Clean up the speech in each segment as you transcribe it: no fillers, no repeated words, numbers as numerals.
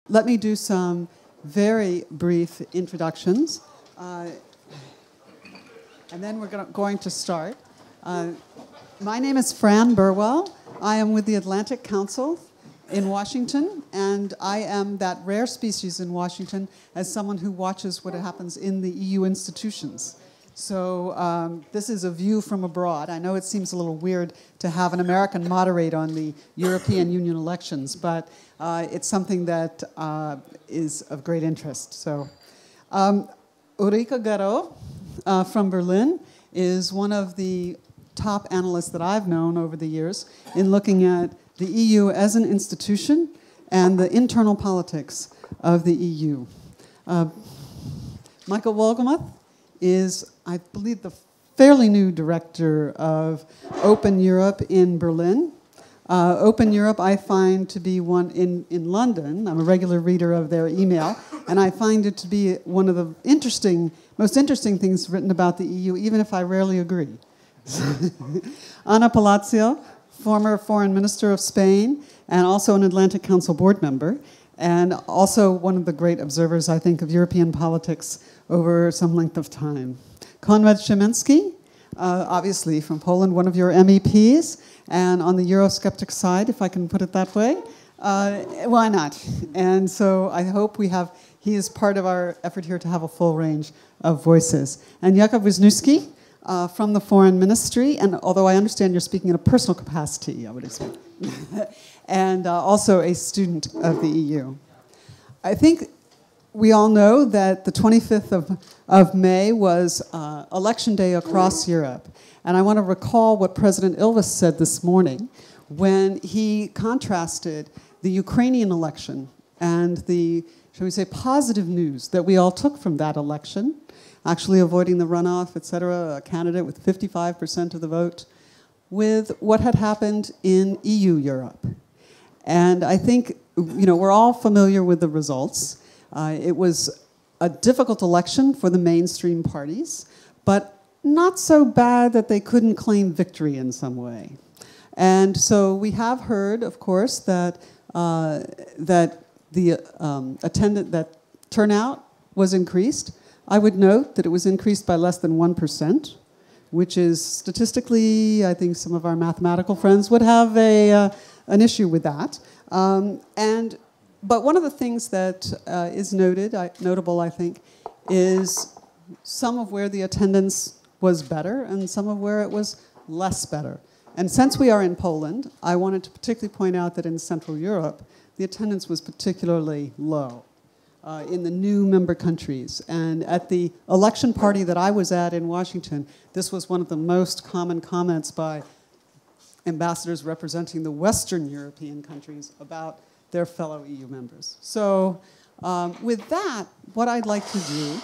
let me do some very brief introductions, and then we're going to start. My name is Fran Burwell. I am with the Atlantic Council in Washington, and I am that rare species in Washington as someone who watches what happens in the EU institutions. So this is a view from abroad. I know it seems a little weird to have an American moderate on the European Union elections, but it's something that is of great interest. So Ulrike Guerot from Berlin is one of the top analysts that I've known over the years in looking at the EU as an institution and the internal politics of the EU. Michael Wohlgemuth is, I believe, the fairly new director of Open Europe in Berlin. Open Europe I find to be one in London. I'm a regular reader of their email, and I find it to be one of the most interesting things written about the EU, even if I rarely agree. Ana Palacio, former foreign minister of Spain, and also an Atlantic Council board member, and also one of the great observers, I think, of European politics over some length of time. Konrad Szymański, obviously from Poland, one of your MEPs, and on the Eurosceptic side, if I can put it that way. Why not? And so I hope he is part of our effort here to have a full range of voices. And Jakub Wiśniewski, from the Foreign Ministry, and although I understand you're speaking in a personal capacity, I would expect, and also a student of the EU. I think we all know that the 25th of May was election day across Europe, and I want to recall what President Ilves said this morning when he contrasted the Ukrainian election and the, shall we say, positive news that we all took from that election, actually avoiding the runoff, et cetera, a candidate with 55% of the vote, with what had happened in EU Europe. And I think, we're all familiar with the results. It was a difficult election for the mainstream parties, but not so bad that they couldn't claim victory in some way. And so we have heard, of course, that that turnout was increased. I would note that it was increased by less than 1%, which is statistically, I think some of our mathematical friends would have an issue with that. But one of the things that is notable, I think, is some of where the attendance was better and some of where it was less better. And since we are in Poland, I wanted to particularly point out that in Central Europe, the attendance was particularly low. In the new member countries. And at the election party that I was at in Washington, this was one of the most common comments by ambassadors representing the Western European countries about their fellow EU members. So with that, what I'd like to do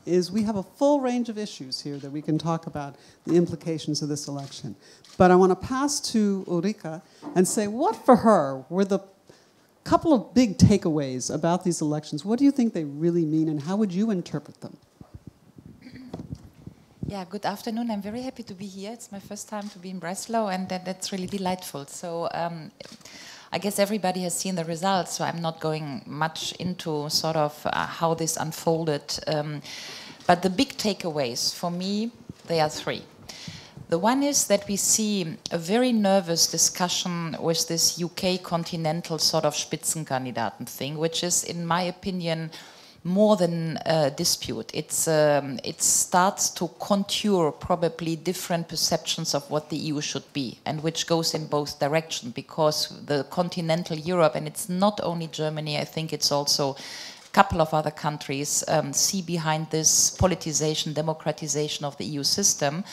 is we have a full range of issues here that we can talk about the implications of this election. But I want to pass to Ulrike and say what for her were the couple of big takeaways about these elections. What do you think they really mean, and how would you interpret them? Yeah, good afternoon. I'm very happy to be here. It's my first time to be in Breslau, and that's really delightful. So I guess everybody has seen the results, so I'm not going much into sort of how this unfolded. But the big takeaways, for me, they are three. The one is that we see a very nervous discussion with this UK continental sort of Spitzenkandidaten thing, which is, in my opinion, more than a dispute. It starts to contour probably different perceptions of what the EU should be, and which goes in both directions, because the continental Europe, and it's not only Germany, I think it's also a couple of other countries, see behind this politicization, democratization of the EU system.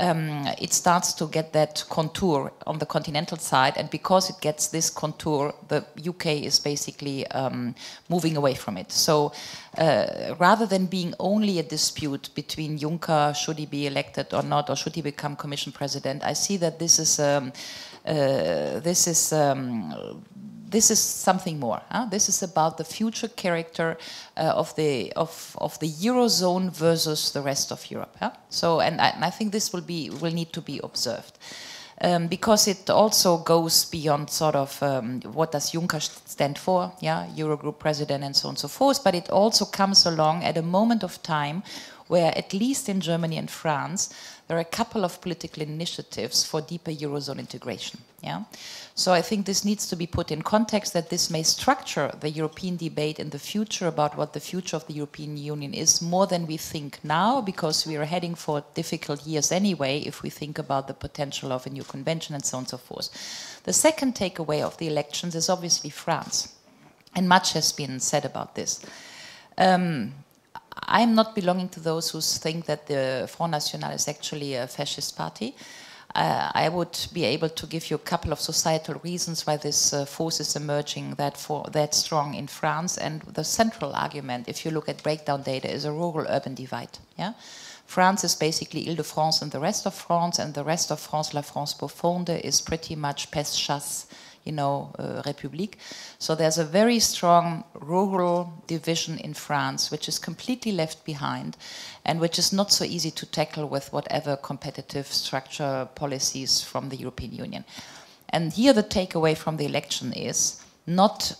It starts to get that contour on the continental side, and because it gets this contour, the UK is basically moving away from it. So rather than being only a dispute between Juncker, should he be elected or not, or should he become Commission President, I see that this is something more. This is about the future character of the Eurozone versus the rest of Europe. So, and I think this will need to be observed. because it also goes beyond sort of what does Juncker stand for, yeah, Eurogroup president and so on and so forth, but it also comes along at a moment of time where, at least in Germany and France, there are a couple of political initiatives for deeper Eurozone integration. Yeah? So I think this needs to be put in context, that this may structure the European debate in the future about what the future of the European Union is more than we think now, because we are heading for difficult years anyway if we think about the potential of a new convention and so on and so forth. The second takeaway of the elections is obviously France, and much has been said about this. I'm not belonging to those who think that the Front National is actually a fascist party. I would be able to give you a couple of societal reasons why this force is emerging that strong in France. And the central argument, if you look at breakdown data, is a rural-urban divide. Yeah? France is basically Île-de-France and the rest of France, and the rest of France, la France profonde, is pretty much peste-chasse, you know, République. So there's a very strong rural division in France, which is completely left behind and which is not so easy to tackle with whatever competitive structure policies from the European Union. And here the takeaway from the election is not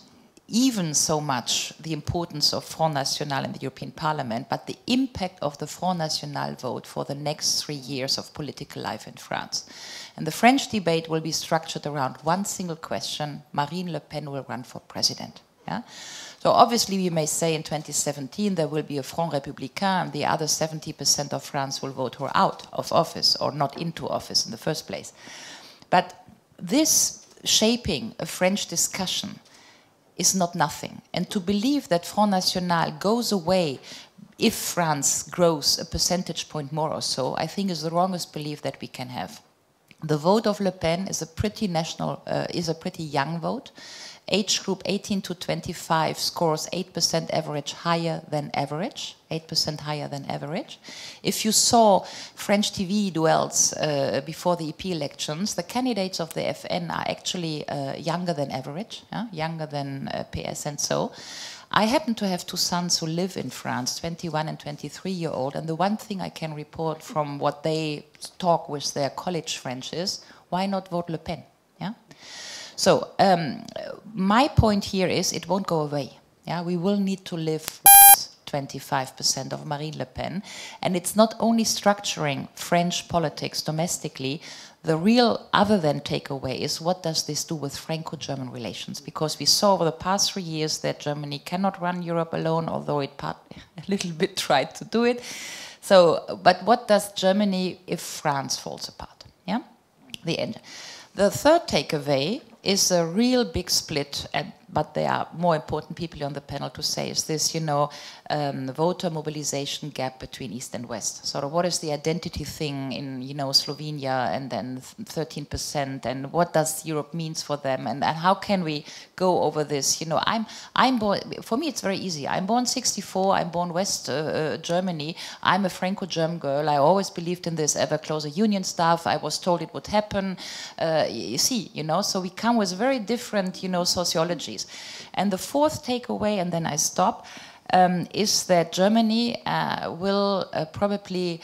even so much the importance of Front National in the European Parliament, but the impact of the Front National vote for the next 3 years of political life in France. And the French debate will be structured around one single question: Marine Le Pen will run for president. Yeah? So obviously we may say in 2017 there will be a Front Républicain and the other 70% of France will vote her out of office or not into office in the first place. But this shaping a French discussion is not nothing. And to believe that Front National goes away if France grows a percentage point more or so, I think is the wrongest belief that we can have. The vote of Le Pen is a pretty young vote. Age group 18 to 25 scores 8% average higher than average, 8% higher than average. If you saw French TV duels before the EP elections, the candidates of the FN are actually younger than average, younger than PS and so. I happen to have two sons who live in France, 21 and 23-year-old, and the one thing I can report from what they talk with their college friends is, why not vote Le Pen? Yeah? So my point here is it won't go away. Yeah? We will need to live with 25% of Marine Le Pen, and it's not only structuring French politics domestically. The real other than takeaway is, what does this do with Franco-German relations? Because we saw over the past 3 years that Germany cannot run Europe alone, although it a little bit tried to do it. So, but what does Germany if France falls apart? Yeah, the end. The third takeaway is a real big split, but there are more important people on the panel to say, is this, you know, voter mobilization gap between East and West. Sort of what is the identity thing in, you know, Slovenia and then 13%, and what does Europe means for them, and how can we go over this? You know, I'm born, for me it's very easy. I'm born 64, I'm born West Germany. I'm a Franco-German girl. I always believed in this ever closer union stuff. I was told it would happen. You see, you know, so we come with very different, you know, sociologies. And the fourth takeaway, and then I stop, is that Germany will probably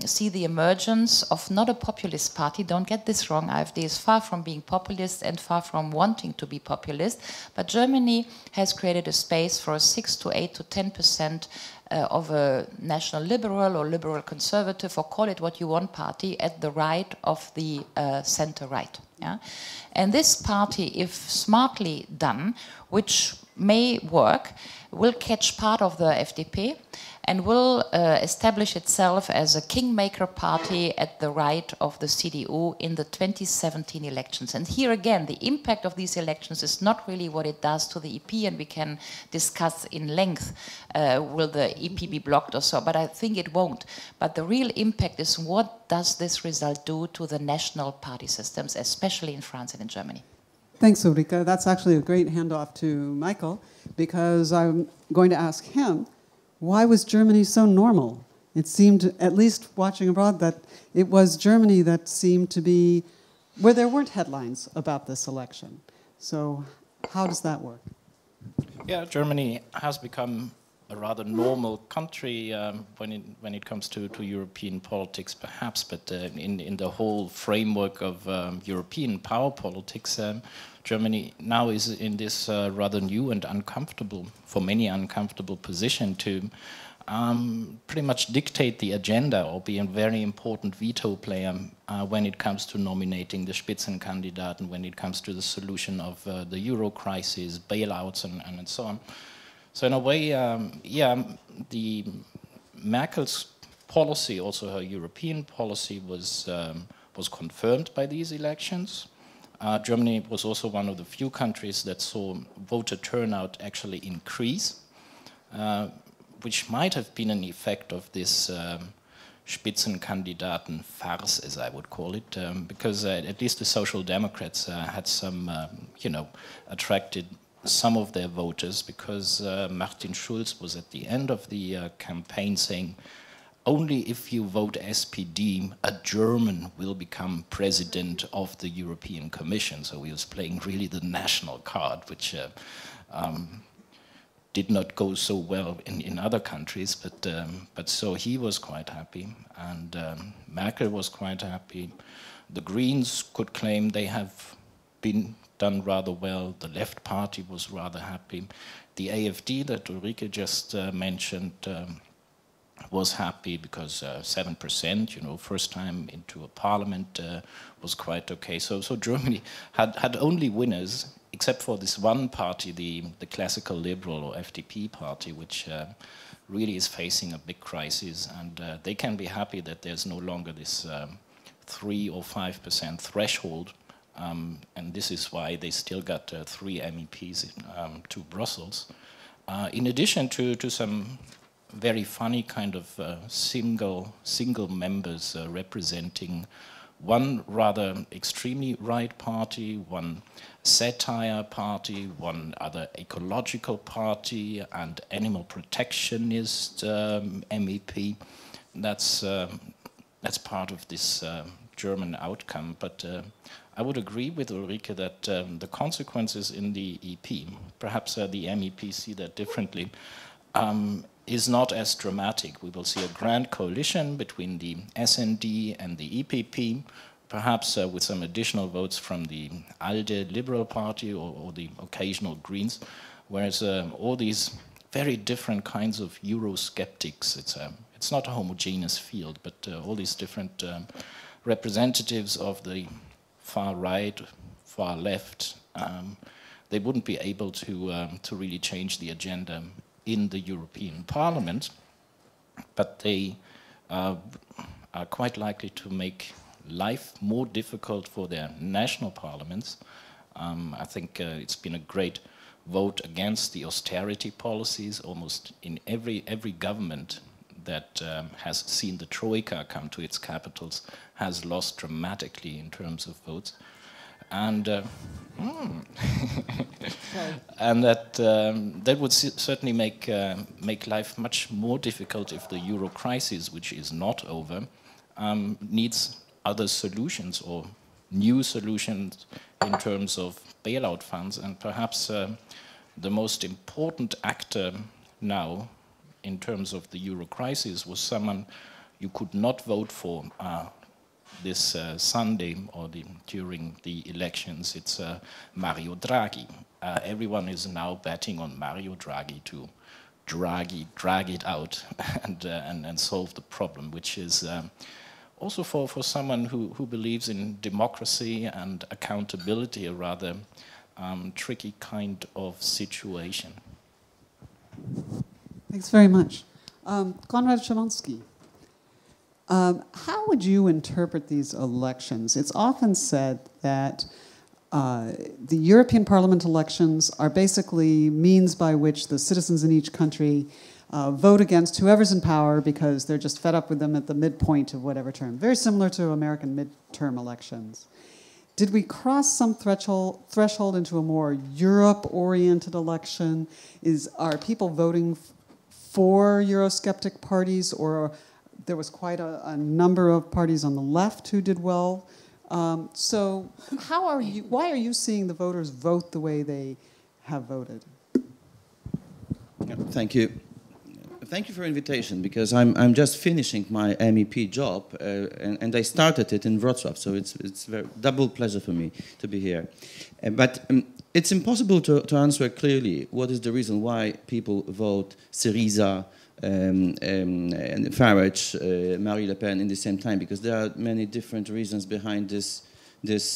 see the emergence of not a populist party. Don't get this wrong. AfD is far from being populist and far from wanting to be populist. But Germany has created a space for a 6 to 8 to 10% of a national liberal or liberal conservative, or call it what you want, party at the right of the center right. Yeah? And this party, if smartly done, which may work, will catch part of the FDP and will establish itself as a kingmaker party at the right of the CDU in the 2017 elections. And here again, the impact of these elections is not really what it does to the EP, and we can discuss in length, will the EP be blocked or so, but I think it won't. But the real impact is, what does this result do to the national party systems, especially in France and in Germany? Thanks, Ulrike. That's actually a great handoff to Michael, because I'm going to ask him, why was Germany so normal? It seemed, at least watching abroad, that it was Germany that seemed to be where there weren't headlines about this election. So how does that work? Yeah, Germany has become a rather normal country when it comes to European politics, perhaps, but in the whole framework of European power politics, Germany now is in this rather new and uncomfortable, for many uncomfortable position to pretty much dictate the agenda or be a very important veto player when it comes to nominating the Spitzenkandidaten, when it comes to the solution of the euro crisis, bailouts, and so on. So in a way, yeah, the Merkel's policy, also her European policy, was confirmed by these elections. Germany was also one of the few countries that saw voter turnout actually increase, which might have been an effect of this Spitzenkandidaten farce, as I would call it, because at least the Social Democrats had some, attracted some of their voters, because Martin Schulz was at the end of the campaign saying, only if you vote SPD, a German will become president of the European Commission. So he was playing really the national card, which did not go so well in other countries, but so he was quite happy, and Merkel was quite happy. The Greens could claim they have been done rather well. The Left Party was rather happy. The AfD that Ulrike just mentioned was happy because 7%, first time into a parliament, was quite okay. So Germany had only winners, except for this one party, the classical liberal or FDP party, which really is facing a big crisis, and they can be happy that there's no longer this 3 or 5% threshold, and this is why they still got 3 MEPs to Brussels. In addition to some very funny kind of single members representing one rather extremely right party, one satire party, one other ecological party, and animal protectionist MEP. That's part of this German outcome. But I would agree with Ulrike that the consequences in the EP, perhaps the MEP see that differently, is not as dramatic. We will see a grand coalition between the SND and the EPP, perhaps with some additional votes from the ALDE Liberal Party or the occasional Greens, whereas all these very different kinds of Eurosceptics, it's not a homogeneous field, but all these different representatives of the far right, far left, they wouldn't be able to really change the agenda in the European Parliament, but they are quite likely to make life more difficult for their national parliaments. I think it's been a great vote against the austerity policies. Almost in every government that has seen the Troika come to its capitals has lost dramatically in terms of votes. And and that would certainly make life much more difficult if the euro crisis, which is not over, needs other solutions or new solutions in terms of bailout funds. And perhaps the most important actor now in terms of the euro crisis was someone you could not vote for this Sunday or during the elections. It's Mario Draghi. Everyone is now betting on Mario Draghi to drag it out and solve the problem, which is also for someone who believes in democracy and accountability, a rather tricky kind of situation. Thanks very much. Konrad Szymański. How would you interpret these elections? It's often said that the European Parliament elections are basically means by which the citizens in each country vote against whoever's in power because they're just fed up with them at the midpoint of whatever term. Very similar to American midterm elections. Did we cross some threshold into a more Europe-oriented election? Are people voting for Eurosceptic parties, or there was quite a number of parties on the left who did well? So why are you seeing the voters vote the way they have voted? Thank you. Thank you for invitation, because I'm just finishing my MEP job, and I started it in Wroclaw, so it's very double pleasure for me to be here. But it's impossible to answer clearly what is the reason why people vote Syriza, Farage, Marine Le Pen in the same time, because there are many different reasons behind this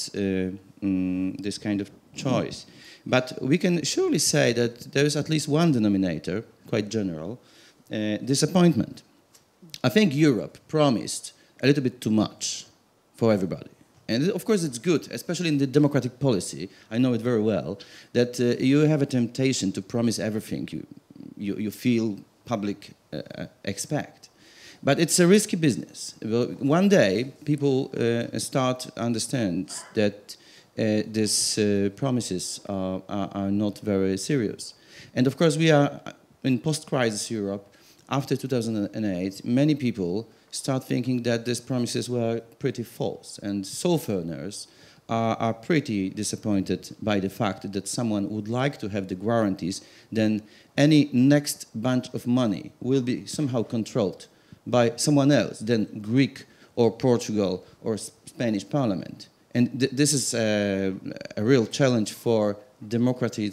kind of choice. But we can surely say that there is at least one denominator, quite general, disappointment. I think Europe promised a little bit too much for everybody. And of course it's good, especially in the democratic policy, I know it very well, that you have a temptation to promise everything you feel public expect. But it's a risky business. One day people start to understand that these promises are not very serious. And of course we are in post-crisis Europe. After 2008, many people start thinking that these promises were pretty false, and Southerners are pretty disappointed by the fact that someone would like to have the guarantees, then any next bunch of money will be somehow controlled by someone else than Greek or Portugal or Spanish parliament. And this is a real challenge for democracy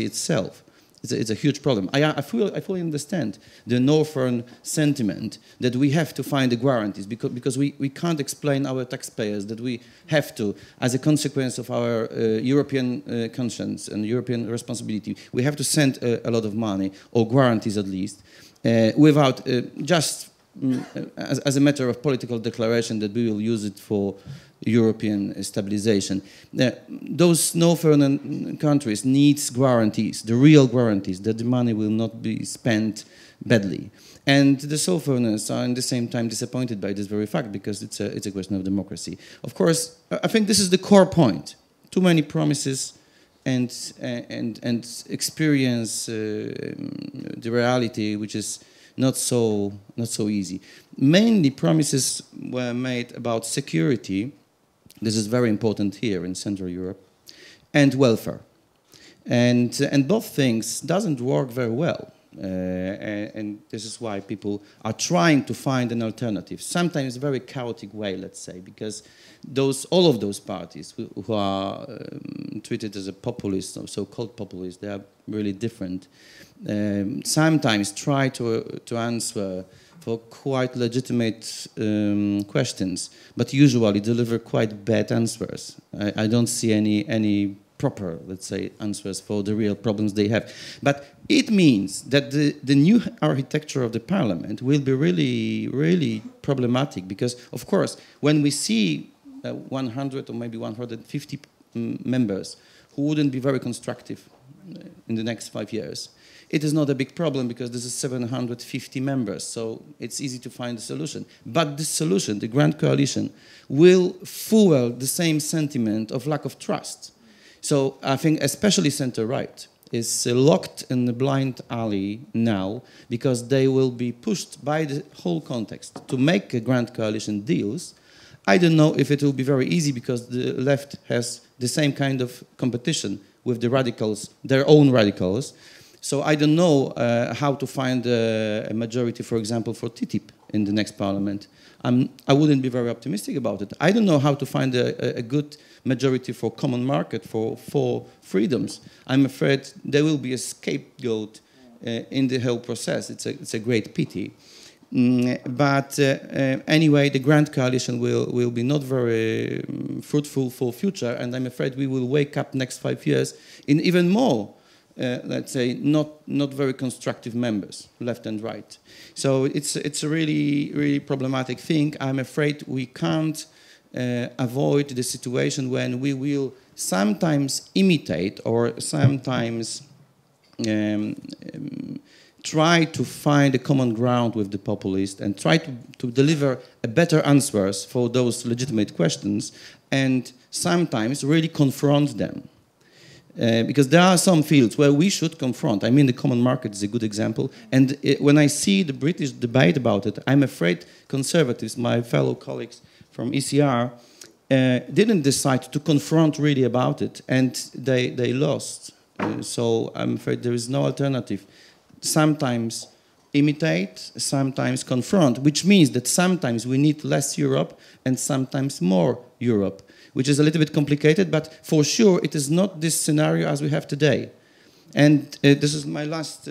itself. It's a huge problem. I fully understand the northern sentiment that we have to find the guarantees because we can't explain our taxpayers that we have to, as a consequence of our European conscience and European responsibility, we have to send a lot of money, or guarantees at least, without just as a matter of political declaration that we will use it for European stabilization. Those northern countries need guarantees, the real guarantees, that the money will not be spent badly. And the Southerners are at the same time disappointed by this very fact, because it's a question of democracy. Of course, I think this is the core point. Too many promises and experience the reality, which is not so easy. Mainly promises were made about security. This is very important here in Central Europe, and welfare. And both things doesn't work very well. And this is why people are trying to find an alternative, sometimes very chaotic way, let's say, because all of those parties who are treated as a populist, or so-called populists, they are really different. Sometimes try to answer for quite legitimate questions, but usually deliver quite bad answers. I don't see any proper, let's say, answers for the real problems they have. But it means that the new architecture of the parliament will be really, really problematic, because, of course, when we see 100 or maybe 150 members who wouldn't be very constructive in the next 5 years, it is not a big problem, because this is 750 members, so it's easy to find a solution. But this solution, the Grand Coalition, will fuel the same sentiment of lack of trust. So I think especially center-right is locked in the blind alley now, because they will be pushed by the whole context to make a Grand Coalition deals. I don't know if it will be very easy, because the left has the same kind of competition with the radicals, their own radicals. So I don't know how to find a majority, for example, for TTIP in the next parliament. I wouldn't be very optimistic about it. I don't know how to find a good majority for common market, for freedoms. I'm afraid there will be a scapegoat in the whole process. It's a great pity. But anyway, the Grand Coalition will be not very fruitful for future, and I'm afraid we will wake up next 5 years in even more let's say, not very constructive members, left and right. So it's a really, really problematic thing. I'm afraid we can't avoid the situation when we will sometimes imitate or sometimes try to find a common ground with the populist and try to deliver a better answers for those legitimate questions, and sometimes really confront them. Because there are some fields where we should confront. I mean, the common market is a good example. And when I see the British debate about it, I'm afraid conservatives, my fellow colleagues from ECR, didn't decide to confront really about it, and they lost. So I'm afraid there is no alternative. Sometimes imitate, sometimes confront, which means that sometimes we need less Europe and sometimes more Europe, which is a little bit complicated, but for sure it is not this scenario as we have today. And this is my last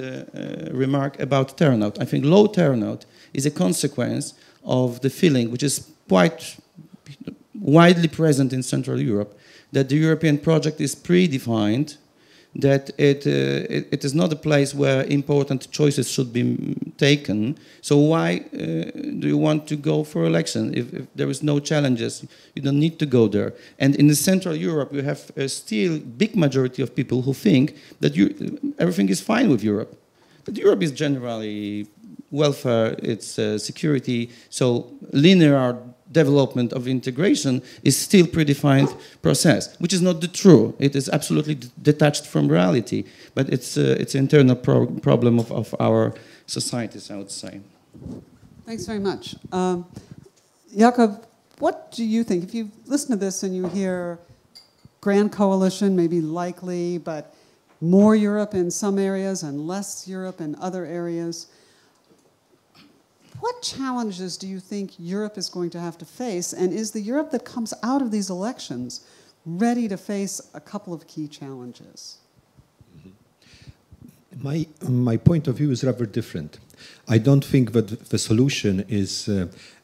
remark about turnout. I think low turnout is a consequence of the feeling, which is quite widely present in Central Europe, that the European project is predefined, that it is not a place where important choices should be taken. So why do you want to go for election? If there is no challenges, you don't need to go there. And in the Central Europe, you have still big majority of people who think that everything is fine with Europe. That Europe is generally welfare, it's security, so linear development of integration is still predefined process, which is not the true. It is absolutely detached from reality, but it's an internal problem of our societies, I would say. Thanks very much. Jakub, what do you think? If you listen to this and you hear grand coalition, maybe likely, but more Europe in some areas and less Europe in other areas, what challenges do you think Europe is going to have to face? And is the Europe that comes out of these elections ready to face a couple of key challenges? My point of view is rather different. I don't think that the solution is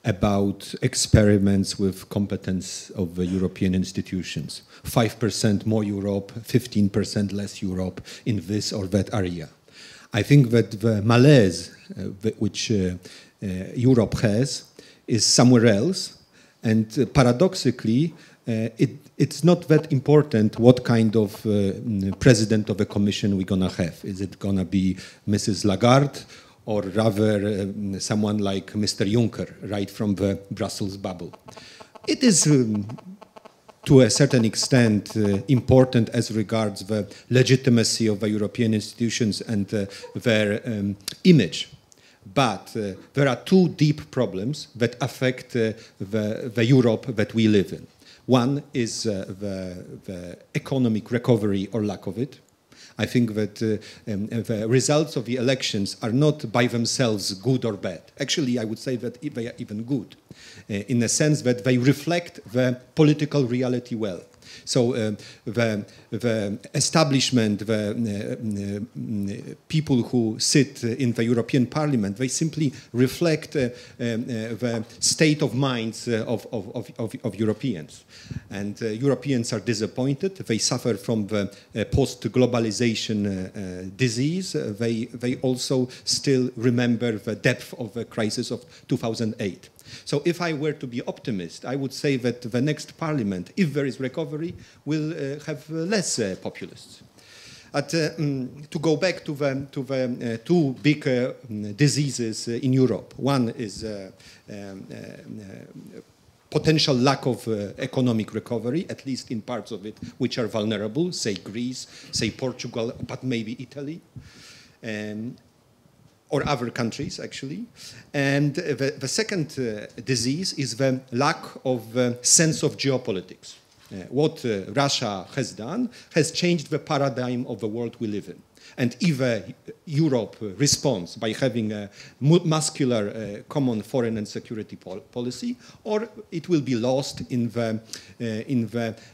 about experiments with competence of the European institutions. 5% more Europe, 15% less Europe in this or that area. I think that the malaise which Europe has is somewhere else, and paradoxically it's not that important what kind of president of the Commission we're gonna have. Is it gonna be Mrs. Lagarde or rather someone like Mr. Juncker, right from the Brussels bubble? It is to a certain extent important as regards the legitimacy of the European institutions and their image. But there are two deep problems that affect the Europe that we live in. One is the economic recovery or lack of it. I think that the results of the elections are not by themselves good or bad. Actually, I would say that they are even good, in the sense that they reflect the political reality well. So the establishment, the people who sit in the European Parliament, they simply reflect the state of minds of Europeans. And Europeans are disappointed. They suffer from the post-globalization disease. They also still remember the depth of the crisis of 2008. So if I were to be optimist, I would say that the next parliament, if there is recovery, will have less populists. To go back to the two big diseases in Europe, one is potential lack of economic recovery, at least in parts of it which are vulnerable, say Greece, say Portugal, but maybe Italy. Or other countries, actually. And the second disease is the lack of sense of geopolitics. What Russia has done has changed the paradigm of the world we live in. And either Europe responds by having a muscular common foreign and security policy, or it will be lost in the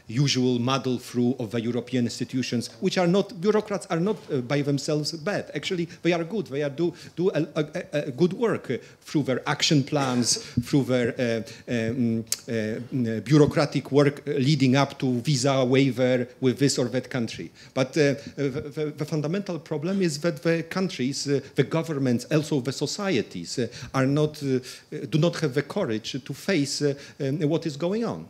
usual muddle through of the European institutions, which are not, bureaucrats are not by themselves bad. Actually, they are good. They do a good work through their action plans, through their bureaucratic work leading up to visa waiver with this or that country. But the fundamental problem is that the countries, the governments, also the societies are not, do not have the courage to face what is going on.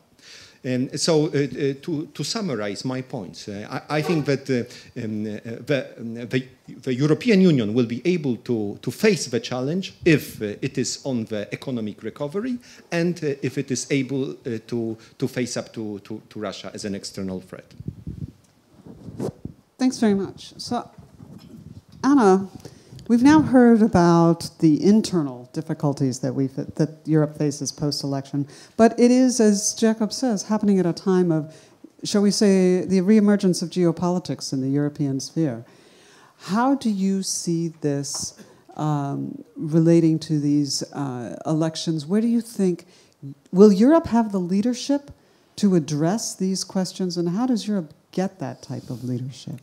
So to summarize my points, I think that the European Union will be able to face the challenge if it is on the economic recovery and if it is able to face up to Russia as an external threat. Thanks very much. So, Anna, we've now heard about the internal difficulties that Europe faces post-election, but it is, as Jakub says, happening at a time of, shall we say, the reemergence of geopolitics in the European sphere. How do you see this relating to these elections. Where do you think, will Europe have the leadership to address these questions, and how does Europe get that type of leadership?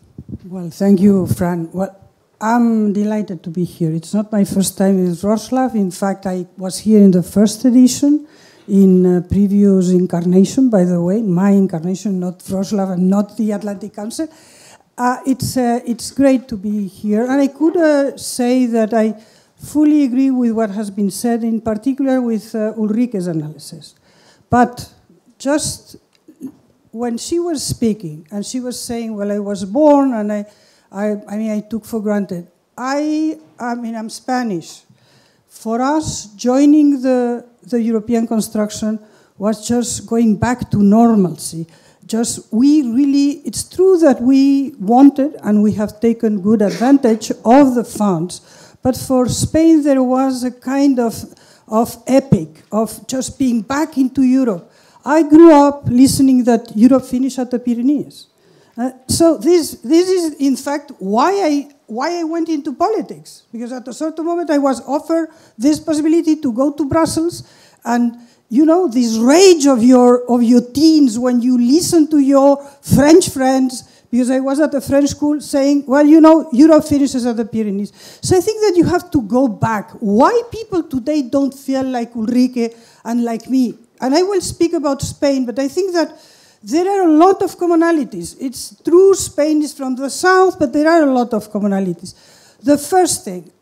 Well, thank you, Fran. Well, I'm delighted to be here. It's not my first time in Wroclaw. In fact, I was here in the first edition, in previous incarnation, by the way, my incarnation, not Wroclaw and not the Atlantic Council. It's great to be here, and I could say that I fully agree with what has been said, in particular with Ulrike's analysis. But just when she was speaking, and she was saying, well, I was born, and I took for granted. I'm Spanish. For us, joining the European construction was just going back to normalcy. It's true that we wanted, and we have taken good advantage of the funds, but for Spain there was a kind of epic of just being back into Europe. I grew up listening that Europe finished at the Pyrenees. So this is, in fact, why I went into politics, because at a certain moment I was offered this possibility to go to Brussels, and you know, this rage of your teens when you listen to your French friends, because I was at a French school, saying, well, you know, Europe finishes at the Pyrenees. So I think that you have to go back. Why people today don't feel like Ulrike and like me? And I will speak about Spain, but I think that there are a lot of commonalities. It's true Spain is from the south, but there are a lot of commonalities. The first thing,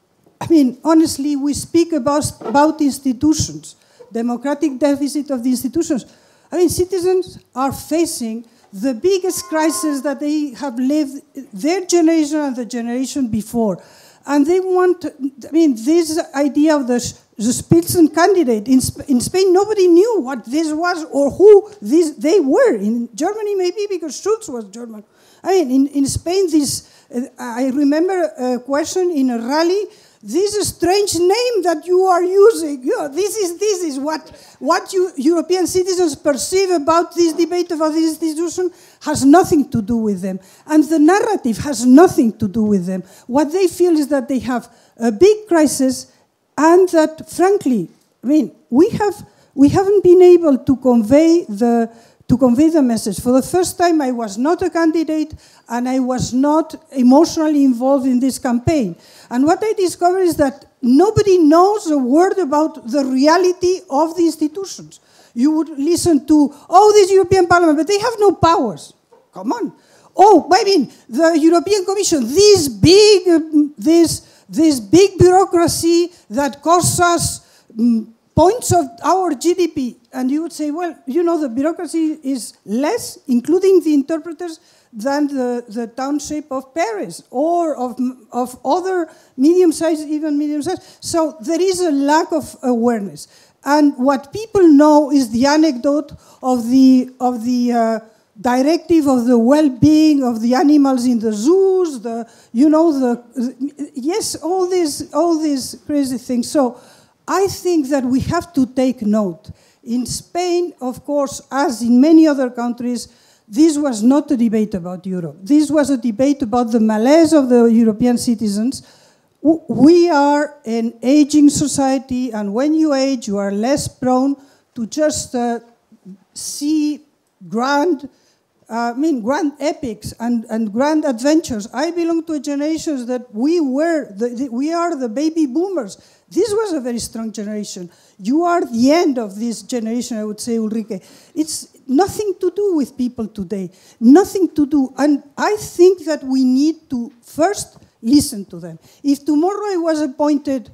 I mean, honestly, we speak about institutions, democratic deficit of the institutions. I mean, citizens are facing the biggest crisis that they have lived, their generation and the generation before. And they want, I mean, this idea of the Spitzencandidate. In Spain, nobody knew what this was or who they were. In Germany, maybe because Schulz was German. I mean, in Spain, I remember a question in a rally, this is a strange name that you are using. You know, this is what European citizens perceive about this debate about this institution has nothing to do with them. And the narrative has nothing to do with them. What they feel is that they have a big crisis, and that, frankly, I mean, we haven't been able to convey the message. For the first time, I was not a candidate, and I was not emotionally involved in this campaign. And what I discovered is that nobody knows a word about the reality of the institutions. You would listen to, oh, this European Parliament, but they have no powers. Come on. Oh, I mean, the European Commission, this big bureaucracy that costs us points of our GDP. And you would say, well, you know, the bureaucracy is less, including the interpreters, than the township of Paris or of other medium-sized, even medium-sized. So there is a lack of awareness. And what people know is the anecdote of the directive of the well-being of the animals in the zoos, yes, all these crazy things. So I think that we have to take note. In Spain, of course, as in many other countries, this was not a debate about Europe. This was a debate about the malaise of the European citizens. We are an aging society, and when you age, you are less prone to just see grand epics and grand adventures. I belong to a generation that we are the baby boomers. This was a very strong generation. You are the end of this generation, I would say, Ulrike. It's nothing to do with people today. Nothing to do. And I think that we need to first listen to them. If tomorrow I was appointed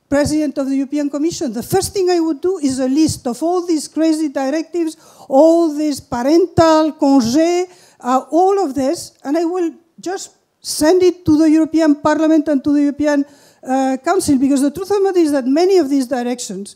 President of the European Commission, the first thing I would do is a list of all these crazy directives, all this parental congé, all of this, and I will just send it to the European Parliament and to the European Council, because the truth of the matter is that many of these directives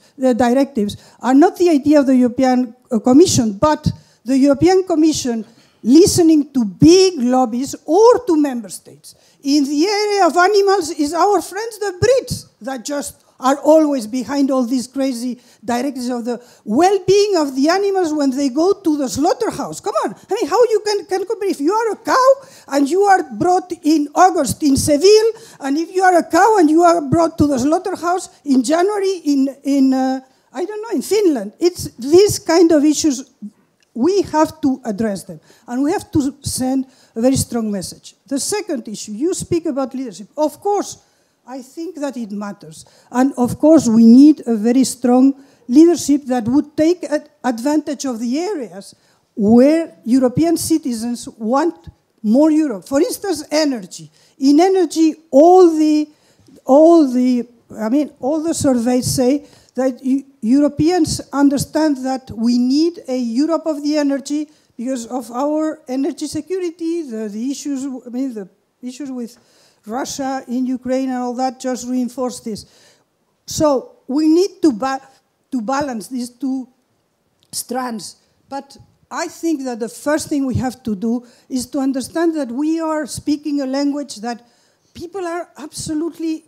are not the idea of the European Commission, but the European Commission listening to big lobbies or to member states. In the area of animals is our friends the Brits that just are always behind all these crazy directives of the well-being of the animals when they go to the slaughterhouse. Come on, I mean, how you can compare if you are a cow and you are brought in August in Seville, and if you are a cow and you are brought to the slaughterhouse in January in I don't know, in Finland. It's these kind of issues. We have to address them, and we have to send a very strong message. The second issue, you speak about leadership. Of course, I think that it matters. And of course, we need a very strong leadership that would take advantage of the areas where European citizens want more Europe. For instance, energy. In energy, all the surveys say that Europeans understand that we need a Europe of the energy because of our energy security, the issues with Russia in Ukraine and all that just reinforce this. So we need to balance these two strands. But I think that the first thing we have to do is to understand that we are speaking a language that people are absolutely,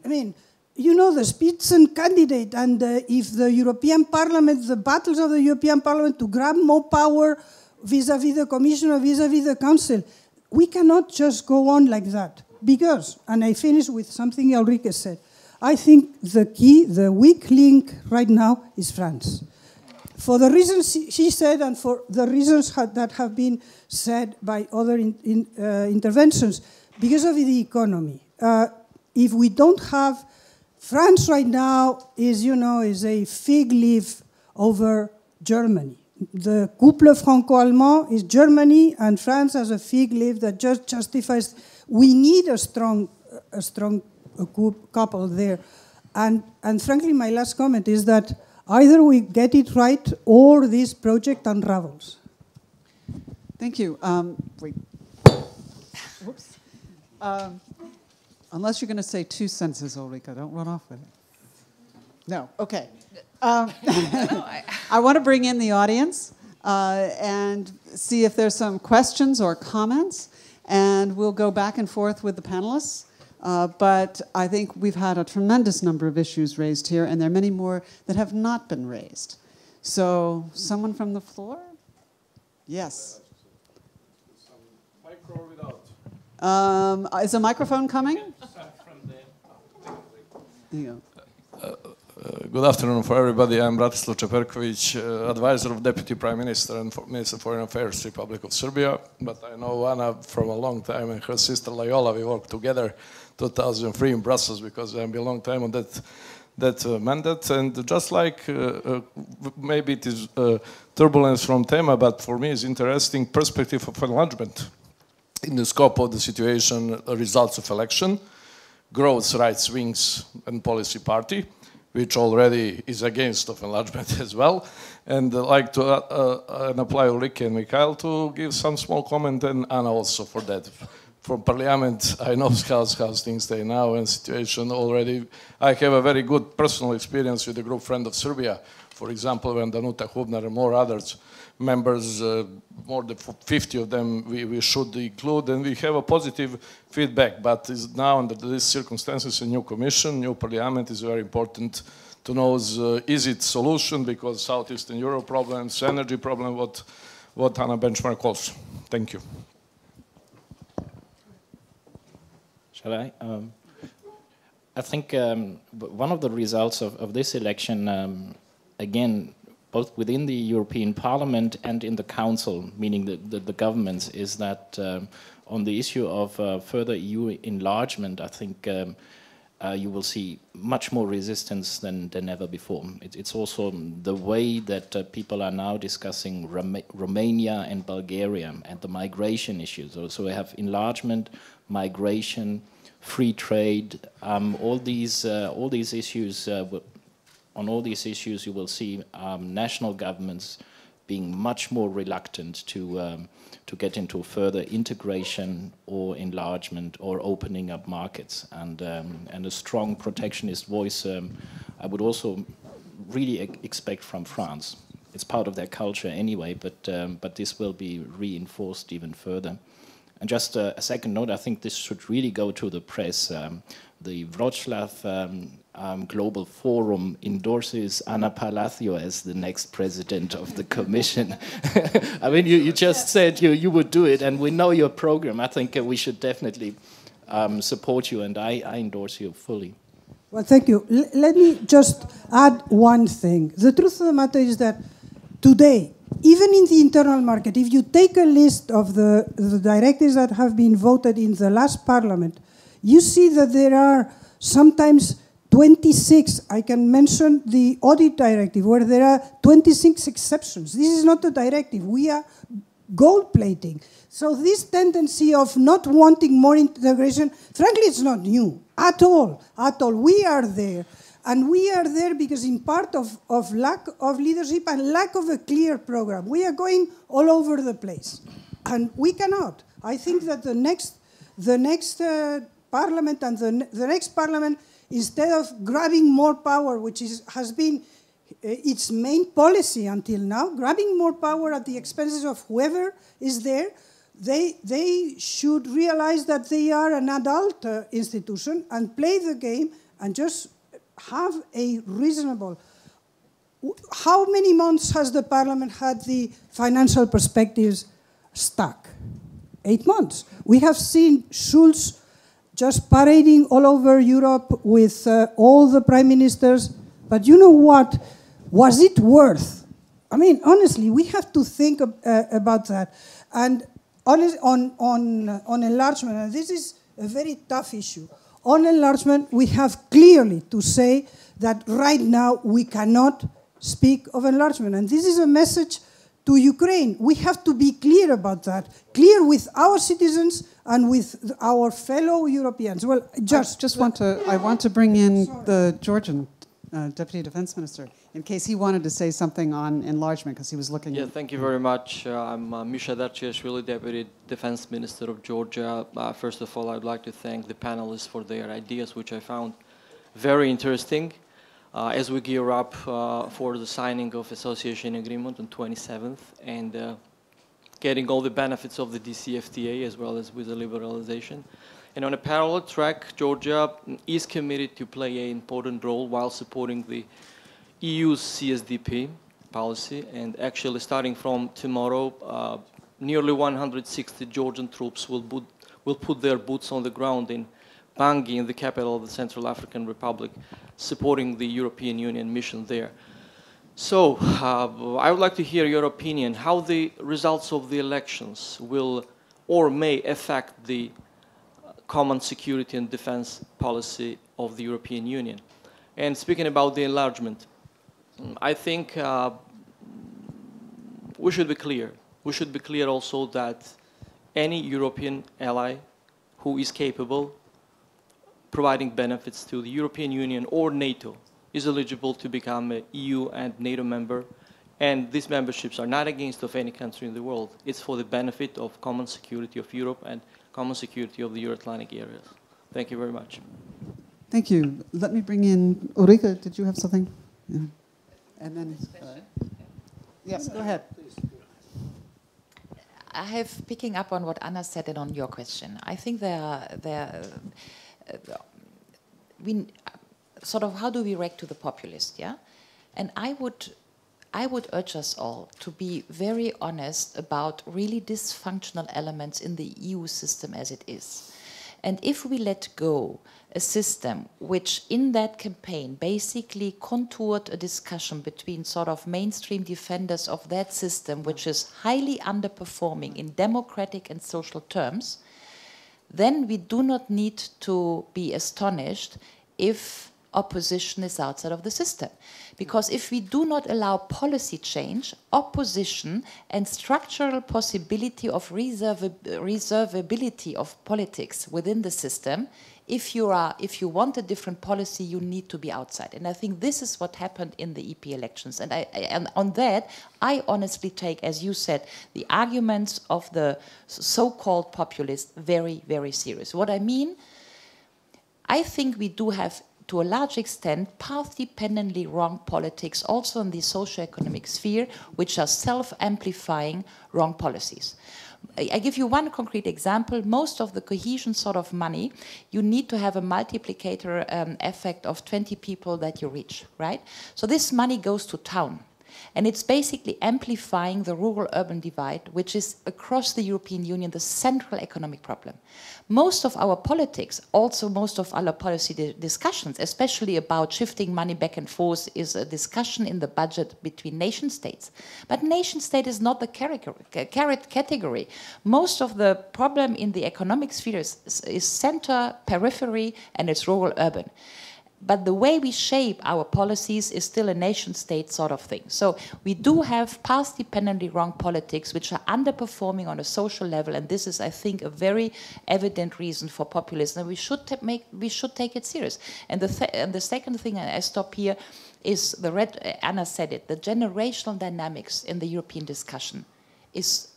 you know, the Spitzencandidate, and if the European Parliament, the battles of the European Parliament to grab more power vis-à-vis the Commission or vis-à-vis the Council, we cannot just go on like that. Because, and I finish with something Ulrike said, I think the key, the weak link right now is France. For the reasons she said and for the reasons that have been said by other interventions, because of the economy. If we don't have France right now is, you know, is a fig leaf over Germany. The couple franco-allemand is Germany, and France has a fig leaf that just justifies. We need a strong couple there. And frankly, my last comment is that either we get it right or this project unravels. Thank you. Wait. Whoops. Unless you're going to say two sentences, Ulrike, don't run off with it. No, okay. I want to bring in the audience and see if there's some questions or comments, and we'll go back and forth with the panelists. But I think we've had a tremendous number of issues raised here, and there are many more that have not been raised. So, someone from the floor? Yes. Micro without. Is a microphone coming? Good afternoon for everybody. I'm Bratislav Čeperković, advisor of Deputy Prime Minister and Minister of Foreign Affairs, Republic of Serbia. But I know Anna from a long time, and her sister Lajola, we worked together 2003 in Brussels because I've been a long time on that mandate. And just like maybe it is turbulence from tema, but for me it's interesting perspective of enlargement in the scope of the situation, results of election, growth, right wings and policy party, which already is against of enlargement as well. And I'd like to apply Ulrike and Mikhail to give some small comment, and Anna also for that. From Parliament, I know how things stay now and situation already. I have a very good personal experience with the group Friend of Serbia. For example, when Danuta Hubner and more others members, more than 50 of them we should include, and we have a positive feedback. But now under these circumstances, a new commission, new parliament is very important to know is it solution, because Southeastern Europe problems, energy problem, what Anna benchmark calls. Thank you. Shall I? I think one of the results of this election, again, both within the European Parliament and in the Council, meaning the governments, is that on the issue of further EU enlargement, I think you will see much more resistance than ever before. It's also the way that people are now discussing Romania and Bulgaria and the migration issues. So we have enlargement, migration, free trade, all these issues. On all these issues, you will see national governments being much more reluctant to get into further integration or enlargement or opening up markets, and a strong protectionist voice. I would also really expect from France. It's part of their culture anyway, but this will be reinforced even further. And just a second note, I think this should really go to the press. The Wroclaw Global Forum endorses Ana Palacio as the next president of the Commission. I mean, you just said you would do it, and we know your program. I think we should definitely support you, and I endorse you fully. Well, thank you. Let me just add one thing. The truth of the matter is that today, even in the internal market, if you take a list of the directives that have been voted in the last parliament, you see that there are sometimes 26. I can mention the audit directive, where there are 26 exceptions. This is not a directive. We are gold plating. So this tendency of not wanting more integration, frankly, it's not new at all. At all. We are there. And we are there because in part of lack of leadership and lack of a clear program. We are going all over the place. And we cannot. I think that the next parliament and the next parliament, instead of grabbing more power, which has been its main policy until now, grabbing more power at the expenses of whoever is there, they should realize that they are an adult institution and play the game and just have a reasonable... How many months has the parliament had the financial perspectives stuck? 8 months. We have seen Schulz just parading all over Europe with all the prime ministers. But you know what? Was it worth? I mean, honestly, we have to think about that. And on enlargement, and this is a very tough issue. On enlargement, we have clearly to say that right now we cannot speak of enlargement. And this is a message to Ukraine. We have to be clear about that, clear with our citizens and with our fellow Europeans. Well, I want to bring in the Georgian Deputy Defense Minister in case he wanted to say something on enlargement because he was looking. Yeah, thank you very much. I'm Misha Darchiashvili, Deputy Defense Minister of Georgia. First of all, I'd like to thank the panelists for their ideas, which I found very interesting. As we gear up for the signing of association agreement on 27th and getting all the benefits of the DCFTA as well as with the liberalization. And on a parallel track, Georgia is committed to play an important role while supporting the EU's CSDP policy. And actually, starting from tomorrow, nearly 160 Georgian troops will put their boots on the ground in Bangui, in the capital of the Central African Republic, supporting the European Union mission there. So, I would like to hear your opinion, how the results of the elections will or may affect the common security and defense policy of the European Union. And speaking about the enlargement, I think we should be clear. We should be clear also that any European ally who is capable providing benefits to the European Union or NATO is eligible to become an EU and NATO member. And these memberships are not against of any country in the world. It's for the benefit of common security of Europe and common security of the Euro-Atlantic areas. Thank you very much. Thank you. Let me bring in Ulrike. Did you have something? Yeah. And then, yes, go ahead. I have, picking up on what Anna said and on your question, I think we sort of, how do we react to the populist, yeah? And I would urge us all to be very honest about really dysfunctional elements in the EU system as it is. And if we let go a system which in that campaign basically contoured a discussion between sort of mainstream defenders of that system, which is highly underperforming in democratic and social terms, then we do not need to be astonished if opposition is outside of the system. Because if we do not allow policy change, opposition, and structural possibility of reservability of politics within the system, if you want a different policy, you need to be outside. And I think this is what happened in the EP elections. And on that, I honestly take, as you said, the arguments of the so-called populists very, very serious. What I mean, I think we do have to a large extent, path-dependently wrong politics also in the socio-economic sphere, which are self-amplifying wrong policies. I give you one concrete example. Most of the cohesion sort of money, you need to have a multiplicator effect of 20 people that you reach, right? So this money goes to town. And it's basically amplifying the rural-urban divide, which is across the European Union the central economic problem. Most of our politics, also most of our policy discussions, especially about shifting money back and forth, is a discussion in the budget between nation states. But nation state is not the category. Most of the problem in the economic sphere is center, periphery, and it's rural-urban. But the way we shape our policies is still a nation-state sort of thing. So we do have path-dependently wrong politics which are underperforming on a social level, and this is, I think, a very evident reason for populism. And we should take it serious. And the second thing, and I stop here, is Anna said it, the generational dynamics in the European discussion is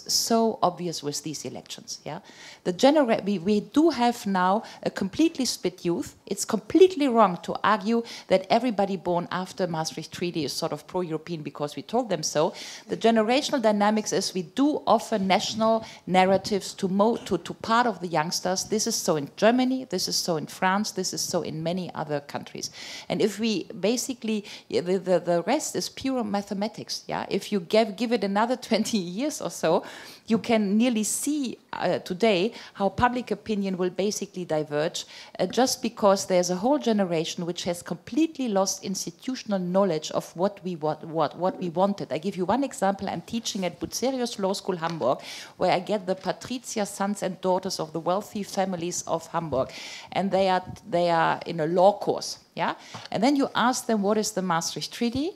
so obvious with these elections. Yeah, we do have now a completely split youth. It's completely wrong to argue that everybody born after Maastricht Treaty is sort of pro-European because we told them so. The generational dynamics is we do offer national narratives to part of the youngsters. This is so in Germany, this is so in France, this is so in many other countries. And if we basically, the rest is pure mathematics. Yeah, if you give it another 20 years or so, you can nearly see today how public opinion will basically diverge just because there's a whole generation which has completely lost institutional knowledge of what we wanted. I give you one example. I'm teaching at Bucerius Law School Hamburg, where I get the Patrizia sons and daughters of the wealthy families of Hamburg, and they are in a law course. Yeah, and then you ask them what is the Maastricht Treaty,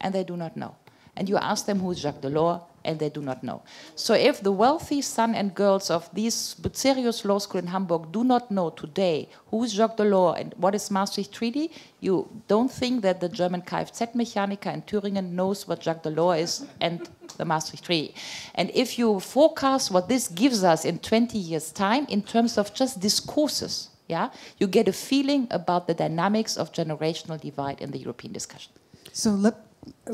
and they do not know. And you ask them who is Jacques Delors, and they do not know. So if the wealthy son and girls of these Bucerius Law School in Hamburg do not know today who is Jacques Delors and what is Maastricht Treaty, you don't think that the German Kfz-mechaniker in Thüringen knows what Jacques Delors is and the Maastricht Treaty. And if you forecast what this gives us in 20 years' time in terms of just discourses, yeah, you get a feeling about the dynamics of generational divide in the European discussion. So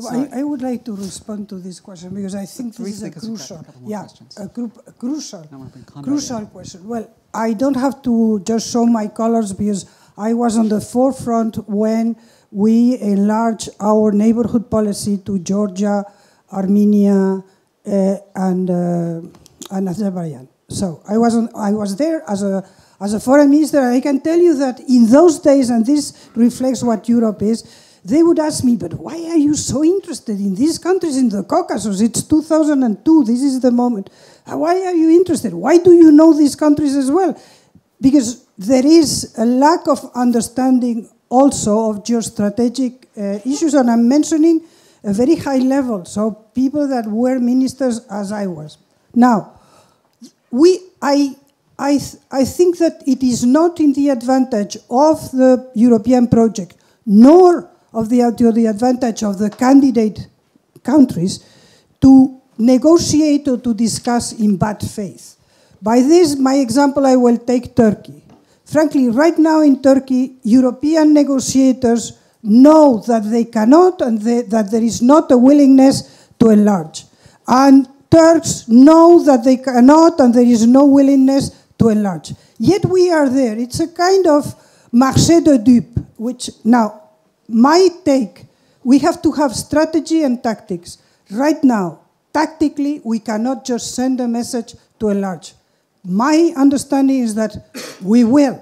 I would like to respond to this question because I think this is a crucial, crucial question. Well, I don't have to just show my colors because I was on the forefront when we enlarged our neighborhood policy to Georgia, Armenia, and Azerbaijan. So I was there as a foreign minister. I can tell you that in those days, and this reflects what Europe is, they would ask me, but why are you so interested in these countries in the Caucasus? It's 2002, this is the moment. Why are you interested? Why do you know these countries as well? Because there is a lack of understanding also of geostrategic issues, and I'm mentioning a very high level, so people that were ministers as I was. Now, I think that it is not in the advantage of the European project, nor of the advantage of the candidate countries to negotiate or to discuss in bad faith. By this, my example, I will take Turkey. Frankly, right now in Turkey, European negotiators know that they cannot and that there is not a willingness to enlarge. And Turks know that they cannot and there is no willingness to enlarge. Yet we are there. It's a kind of marché de dupes, which now, my take, we have to have strategy and tactics. Right now, tactically, we cannot just send a message to enlarge. My understanding is that we will,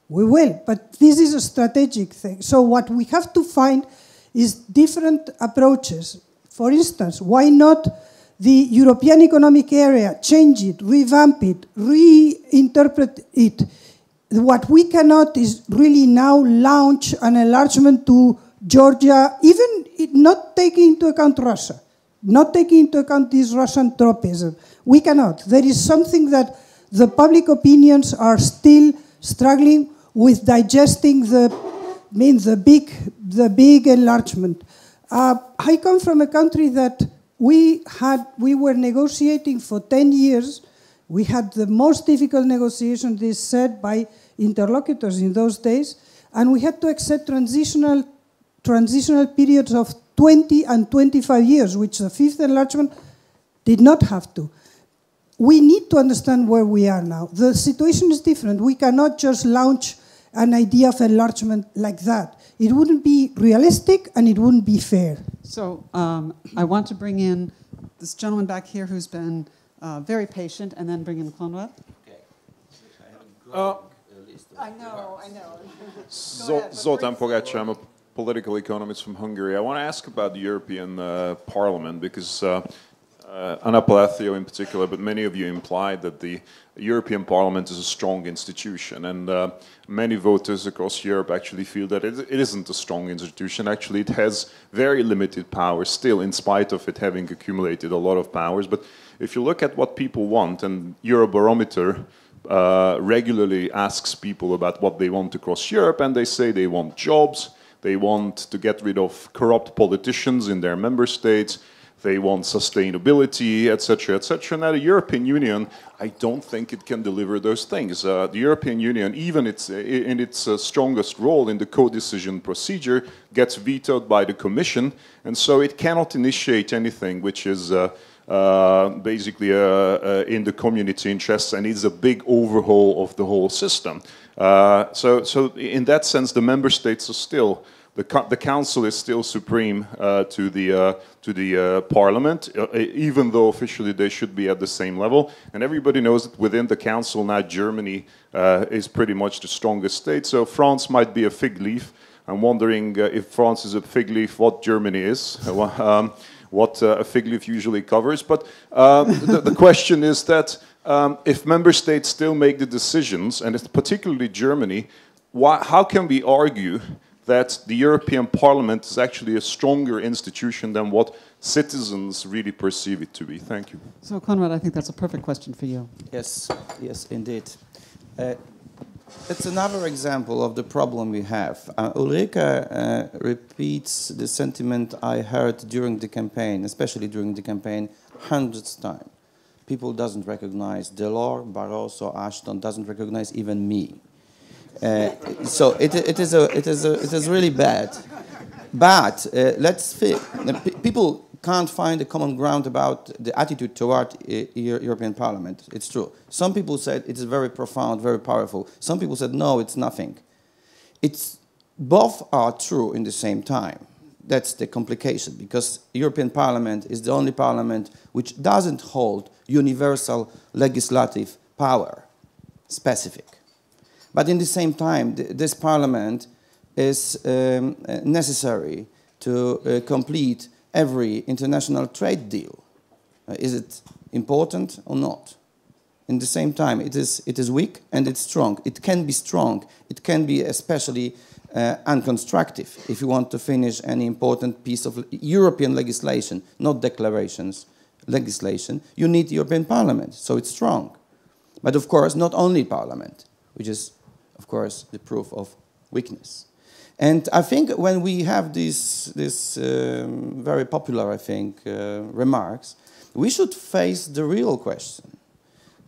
but this is a strategic thing. So what we have to find is different approaches. For instance, why not the European Economic Area, change it, revamp it, reinterpret it. What we cannot is really now launch an enlargement to Georgia, even not taking into account Russia, not taking into account this Russian tropism. We cannot. There is something that the public opinions are still struggling with digesting the big enlargement. I come from a country that we were negotiating for 10 years. We had the most difficult negotiation, this said by interlocutors in those days, And we had to accept transitional periods of 20 and 25 years, which the fifth enlargement did not have to. We need to understand where we are now. The situation is different. We cannot just launch an idea of enlargement like that. It wouldn't be realistic and it wouldn't be fair. So I want to bring in this gentleman back here who's been very patient, and then bring in Konrad. I know. Zoltán Pogács, I'm a political economist from Hungary. I want to ask about the European Parliament, because Anna Palacio in particular, but many of you implied that the European Parliament is a strong institution, and many voters across Europe actually feel that it isn't a strong institution. Actually, it has very limited powers still, in spite of it having accumulated a lot of powers. But if you look at what people want, and Eurobarometer regularly asks people about what they want across Europe, and they say they want jobs, they want to get rid of corrupt politicians in their member states, they want sustainability, etc., etc. Now, the European Union, I don't think it can deliver those things. The European Union, even in its strongest role in the co-decision procedure, gets vetoed by the Commission, and so it cannot initiate anything which is basically in the community interests, and it's a big overhaul of the whole system. So in that sense, the member states are still, the Council is still supreme to the Parliament, even though officially they should be at the same level. And everybody knows that within the Council now, Germany is pretty much the strongest state. So France might be a fig leaf. I'm wondering if France is a fig leaf, what Germany is. What a fig leaf usually covers. But the question is that if member states still make the decisions, and it's particularly Germany, how can we argue that the European Parliament is actually a stronger institution than what citizens really perceive it to be? Thank you. So, Konrad, I think that's a perfect question for you. Yes, indeed. It's another example of the problem we have. Ulrike repeats the sentiment I heard during the campaign, especially during the campaign, hundreds of times. People doesn't recognize Delors, Barroso, Ashton, doesn't recognize even me. So it is really bad. But let's face, people can't find a common ground about the attitude toward European Parliament. It's true. Some people said it is very profound, very powerful. Some people said no, it's nothing. Both are true in the same time. That's the complication, because European Parliament is the only parliament which doesn't hold universal legislative power, specific. But in the same time, this parliament is necessary to complete every international trade deal. Is it important or not? In the same time, it is weak and it's strong. It can be strong. It can be especially unconstructive if you want to finish any important piece of European legislation, not declarations, legislation. You need the European Parliament, so it's strong. But of course, not only Parliament, which is, of course, the proof of weakness. And I think when we have these very popular, I think, remarks, we should face the real question,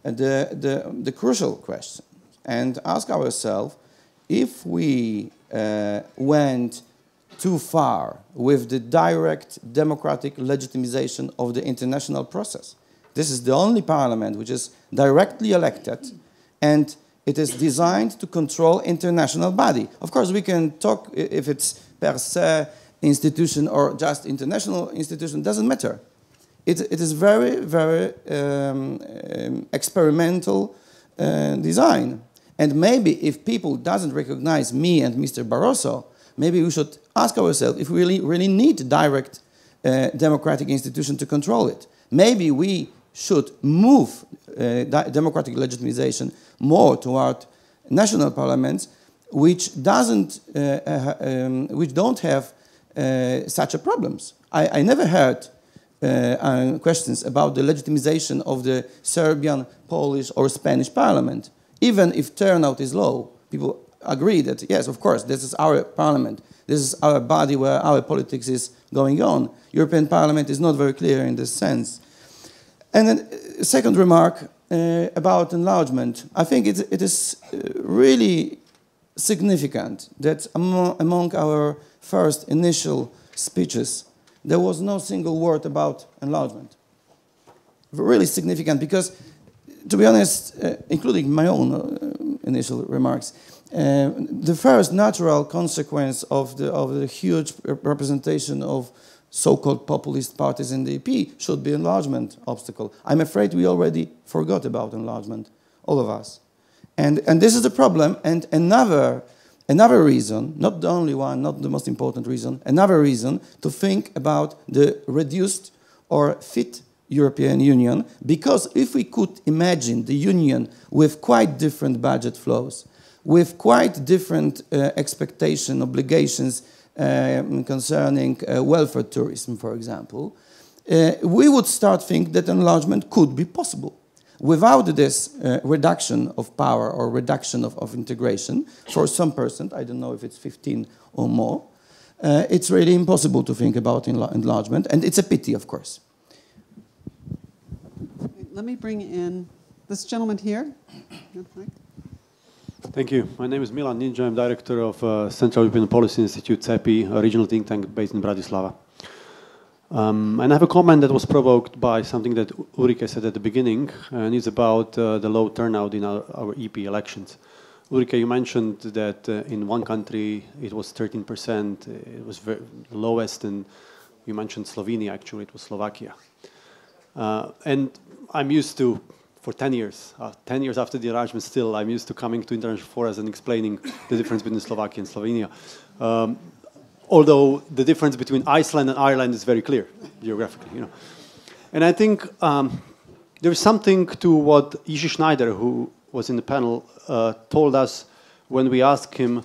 the crucial question, and ask ourselves if we went too far with the direct democratic legitimization of the international process. This is the only parliament which is directly elected, and it is designed to control international body. Of course, we can talk if it's per se institution or just international institution, doesn't matter. It is very, very experimental design. And maybe if people doesn't recognize me and Mr. Barroso, maybe we should ask ourselves if we really need direct democratic institution to control it. Maybe we should move democratic legitimization more toward national parliaments, which don't have such a problems. I never heard questions about the legitimization of the Serbian, Polish, or Spanish parliament. Even if turnout is low, people agree that yes, of course, this is our parliament. This is our body where our politics is going on. European Parliament is not very clear in this sense. And then second remark about enlargement. I think it is really significant that among our first initial speeches, there was no single word about enlargement. Really significant because, to be honest, including my own initial remarks, the first natural consequence of the huge representation of so-called populist parties in the EP should be enlargement obstacle. I'm afraid we already forgot about enlargement, all of us. And this is the problem. And another reason, not the only one, not the most important reason, another reason to think about the reduced or fit European Union, because if we could imagine the Union with quite different budget flows, with quite different expectation, obligations concerning welfare tourism, for example, we would start think that enlargement could be possible. Without this reduction of power or reduction of integration, for some percent, I don't know if it's 15 or more, it's really impossible to think about enlargement, and it's a pity, of course. Let me bring in this gentleman here. Thank you. My name is Milan Ninja. I'm director of Central European Policy Institute, CEPI, a regional think tank based in Bratislava. And I have a comment that was provoked by something that Ulrike said at the beginning, and it's about the low turnout in our EP elections. Ulrike, you mentioned that in one country it was 13%, it was the lowest, and you mentioned Slovenia, actually it was Slovakia. And I'm used to, for 10 years after the enlargement still, I'm used to coming to international forums and explaining the difference between Slovakia and Slovenia. Although the difference between Iceland and Ireland is very clear, geographically, you know. And I think there's something to what Jiří Schneider, who was in the panel, told us when we asked him